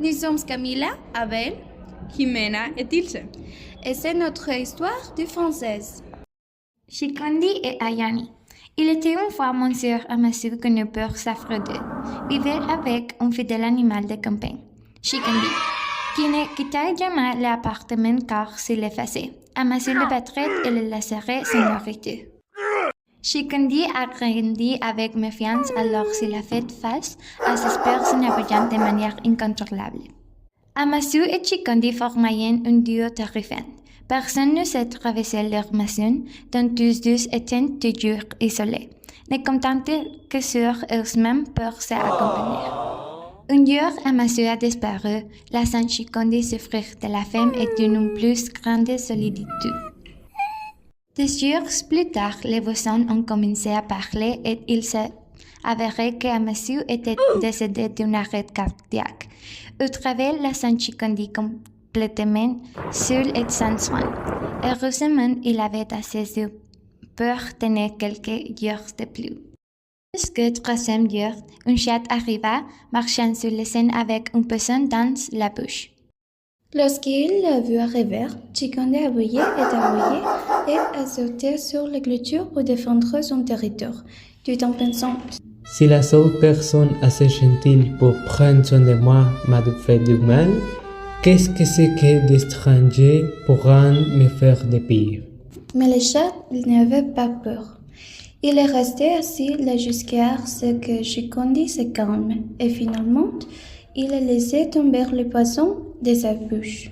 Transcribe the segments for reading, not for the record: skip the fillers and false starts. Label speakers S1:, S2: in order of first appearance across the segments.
S1: Nous sommes Camilla, Abel,
S2: Jimena et Ilse.
S1: et c'est notre histoire de française.
S3: Chikondi et Ayani. Il était une fois monsieur Amasu que nos peurs s'affrontaient. Vivait avec un fidèle animal de campagne, Chikondi, qui ne quittait jamais l'appartement car s'il l'effaçait. Amasu le battrait et le laisserait sans nourriture. Chikondi a grandi avec méfiance alors s'il a fait face à ses peurs navigeant de manière incontrôlable. Amasu et Chikondi formaient un duo terrifiant. Personne ne s'est traversé leur maison, dont tous deux étaient toujours isolés, ne contentés que sur eux-mêmes pour s'accompagner. Un jour, Amasu a disparu, laissant Chikondi souffrir de la faim et d'une plus grande solitude. Des jours plus tard, les voisins ont commencé à parler et il s'est avéré que Amasu était décédé d'un arrêt cardiaque. Au travers, laissant Chikondi complètement seul et sans soin. Heureusement, il avait assez de pour tenir quelques jours de plus. Jusqu'au troisième jour, un chat arriva, marchant sur la scène avec un poisson dans la bouche.
S1: Lorsqu'il l'a vu arriver, Chikondi a aboyé et a sauté sur la clôture pour défendre son territoire, tout en pensant
S4: Si la seule personne assez gentille pour prendre soin de moi m'a fait du mal, qu'est-ce que c'est que d'étrangers pourront me faire de pire?
S1: Mais le chat n'avait pas peur. Il est resté assis là jusqu'à ce que Chikondi se calme et finalement, il a laissé tomber le poisson de sa bouche.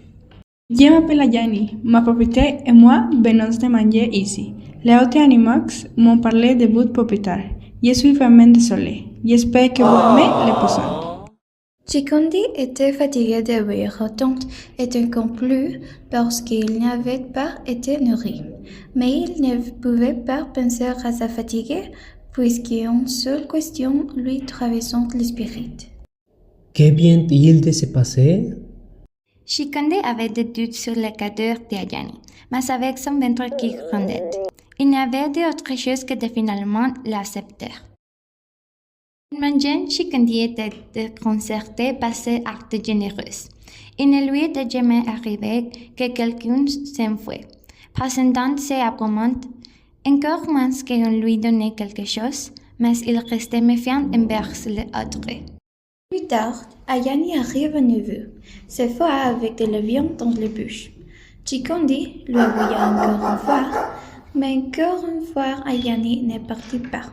S2: Je m'appelle Ayani, ma propriété et moi venons de manger ici. Les autres animaux m'ont parlé de votre propriétaire. Je suis vraiment désolée. J'espère que vous aimez les poissons.
S1: Chikondi était fatigué d'obéir autant et encore plus parce qu'il n'avait pas été nourri. Mais il ne pouvait pas penser à sa fatigue puisqu'une seule question lui traversait l'esprit.
S4: Que vient-il de se passer?
S3: Chikondi avait des doutes sur le cadre d'Ayani, mais avec son ventre qui grondait, il n'avait d'autre chose que de finalement l'accepter. En mangeant, Chikondi était déconcerté par ces actes généreux. Il ne lui était jamais arrivé que quelqu'un s'enfuit, présentant ses arguments, encore moins qu'on lui donnait quelque chose, mais il restait méfiant envers les autres.
S1: Plus tard, Ayani arrive à nouveau, cette fois avec de la viande dans la bouche. Chikondi lui aboya encore une fois, mais encore une fois Ayani ne partit pas.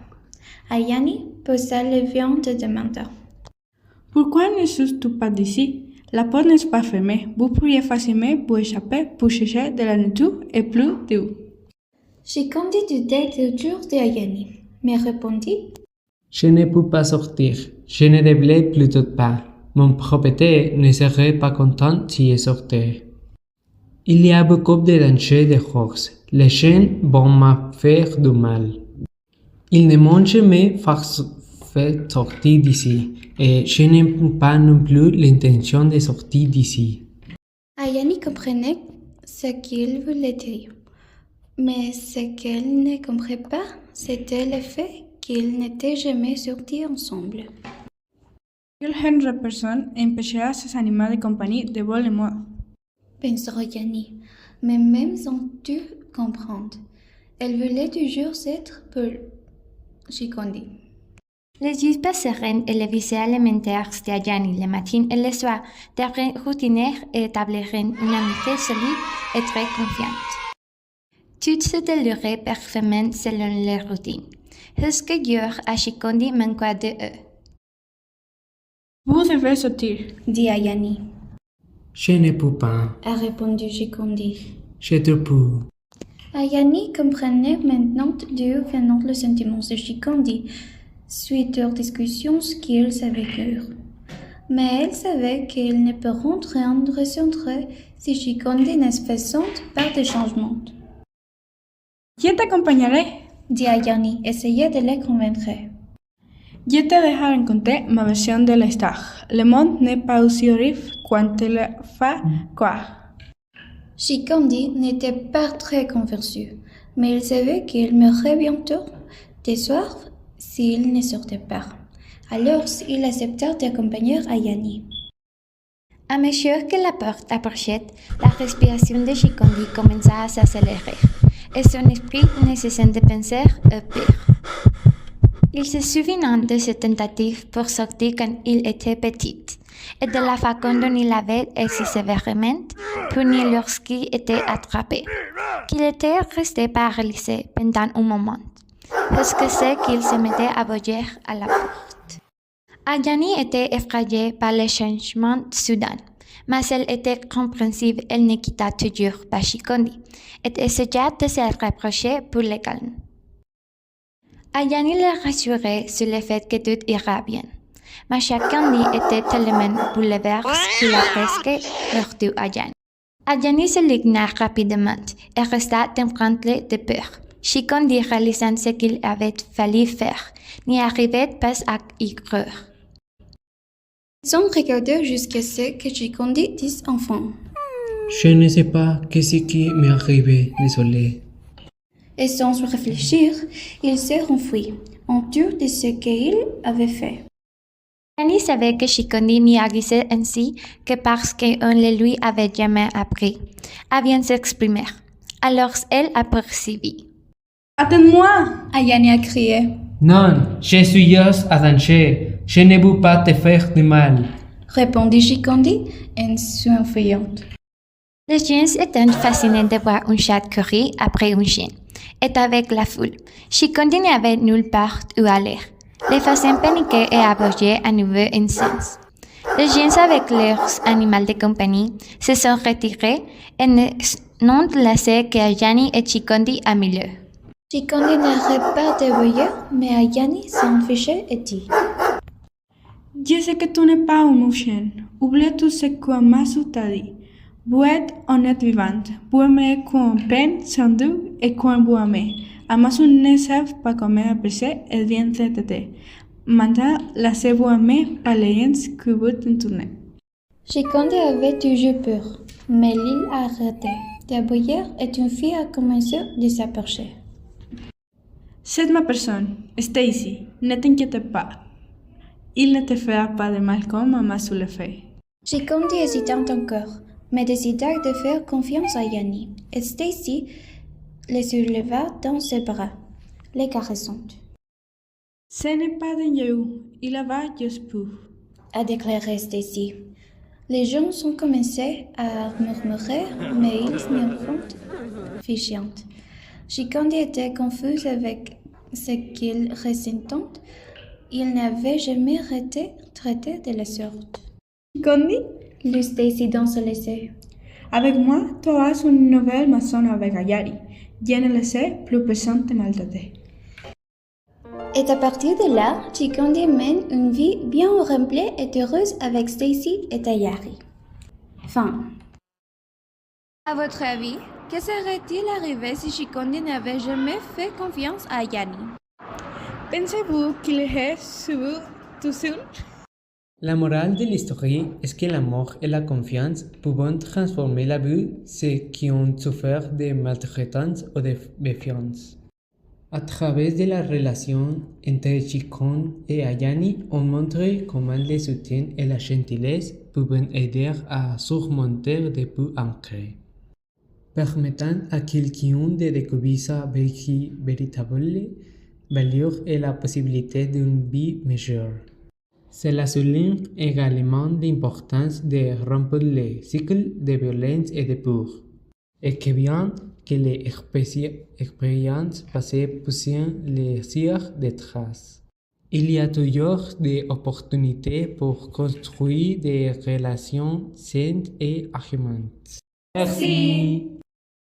S1: Ayani posa la viande et demanda.
S2: Pourquoi ne sortez pas d'ici? La porte n'est pas fermée. Vous pourriez facilement vous échapper pour chercher de la nourriture et plus d'eau.
S1: Chikondi doutait toujours de Ayani, mais répondit.
S4: Je ne peux pas sortir. Je ne devrais plutôt pas. Mon propriétaire ne serait pas content si je sortais. Il y a beaucoup de dangers dehors. Les chiens vont me faire du mal. Ils ne m'ont jamais fait sortir d'ici, et je n'ai pas non plus l'intention de sortir d'ici.
S1: Ayani comprenait ce qu'il voulait dire, mais ce qu'elle ne comprenait pas, c'était le fait qu'ils n'étaient jamais sortis ensemble.
S2: Quelle genre de personne empêchera ces animaux de compagnie de voler moi?
S1: Pensait Ayani, mais même sans tout comprendre, elle voulait toujours être pour Chikondi.
S3: Les yeux sereins et les visées alimentaires d'Ayani le matin et le soir devinrent routinières et établirent une amitié solide et très confiante. Tout se déroulerait parfaitement selon leur routine. Jusqu'au jour à Chikondi manqua de eux.
S2: Vous devez sortir,
S1: Dit Ayani,
S4: Je ne peux pas.
S1: a répondu Chikondi.
S4: Je te peux.
S1: Ayani comprenait maintenant d'où venaient les sentiments de Chikondi, suite aux discussions qu'ils avaient eues. Mais elle savait qu'ils ne pourront rien ressentir si Chikondi ne se faisant pas de changement.
S2: Je t'accompagnerai.
S1: Dit Ayani, essayait de les convaincre.
S2: Je te dejaré raconter ma version de l'histoire. Le monde n'est pas aussi horrible qu'on te le fait croire.
S1: Chikondi n'était pas très convaincu, mais il savait qu'il mourrait bientôt de soif s'il ne sortait pas. Alors il accepta d'accompagner Ayani.
S3: À mesure que la porte approchait, la respiration de Shikondi commença à s'accélérer, et son esprit ne cessait de penser au pire. Il se souvenait de ses tentatives pour sortir quand il était petit, et de la façon dont il avait été sévèrement puni lorsqu'il était attrapé, qu'il était resté paralysé pendant un moment, jusqu'à ce qu'il se mettait à bouger à la porte. Ayani était effrayée par les changements soudains, mais elle était compréhensive, elle ne quitta toujours pas Shikondi, et essaya de se rapprocher pour le calmer. Ayani le rassurait sur le fait que tout ira bien, mais Shikondi était tellement bouleversée qu'il a presque mordu Ayani. Ayani se ligna rapidement et resta tremblante de peur. Shikondi, réalisant ce qu'il avait fallu faire, n'y arrivait pas à y croire.
S1: Ils ont regardé jusqu'à ce que Shikondi dise enfin.
S4: Je ne sais pas qu'est-ce qui m'est arrivé, désolé.
S1: Et sans réfléchir, il s'est enfui, honteux de ce qu'il avait fait.
S3: Ayani savait que Shikondi n'y agissait ainsi que parce qu'on ne lui avait jamais appris à bien s'exprimer. Alors elle apercevit.
S2: Attends-moi!
S1: Ayani a crié.
S4: Non, je suis juste à danger. Je ne veux pas te faire du mal.
S1: Répondit Shikondi en s'enfuyant.
S3: Les gens étaient fascinés de voir un chat courir après un chien, et avec la foule, Shikondi n'avait nulle part où aller, les faisant paniquer et aboyer à nouveau un sens. Les gens avec leurs animaux de compagnie se sont retirés et n'ont laissé que Ayani et Shikondi à milieu.
S1: Shikondi n'arrêtait pas de bouillir, mais Ayani s'en fichait et dit.
S2: Je sais que tu n'es pas un chien. Oublie tout ce que Masu t'a dit. Vous êtes un être vivant. Vous aimez quand on peine, sans doute, et quand vous aimez. Amasu ne savent pas comment apprécier et bien traiter. Maintenant, laissez-vous aimer par les gens que vous entourez.
S1: Shikondi avait toujours peur, mais il a arrêté de bouillir et une fille a commencé à s'approcher.
S2: C'est ma personne, Stacy. Ne t'inquiète pas. Il ne te fera pas de mal comme Amasu le fait.
S1: Shikondi hésita encore, mais décida de faire confiance à Ayani, et Stacy le souleva dans ses bras, les caressant.
S2: Ce n'est pas dangereux, il va juste pour.
S1: A déclaré Stacy. Les gens ont commencé à murmurer, mais ils n'y font fichant. Shikondi était confus avec ce qu'il ressentait. Il n'avait jamais été traité de la sorte.
S2: Shikondi?
S1: Lut Stacy dans se laisser.
S2: Avec moi, tu auras une nouvelle maison avec Ayani. Je ne le sais plus personne te maltraiter.
S1: Et à partir de là, Shikondi mène une vie bien remplie et heureuse avec Stacy et Ayani. Fin.
S5: À votre avis, que serait-il arrivé si Shikondi n'avait jamais fait confiance à Ayani?
S2: Pensez-vous qu'il est souvent tout seul?
S4: La morale de l'histoire est que l'amour et la confiance peuvent transformer la vie ceux qui ont souffert de maltraitance ou de méfiance. À travers de la relation entre Shikondi et Ayani, on montre comment le soutien et la gentillesse peuvent aider à surmonter des buts ancrés, permettant à quelqu'un de découvrir sa véritable valeur et la possibilité d'une vie meilleure. Cela souligne également l'importance de rompre les cycles de violence et de peur, et que bien que les expériences passées puissent laisser des traces. Il y a toujours des opportunités pour construire des relations saines et agréables. Merci.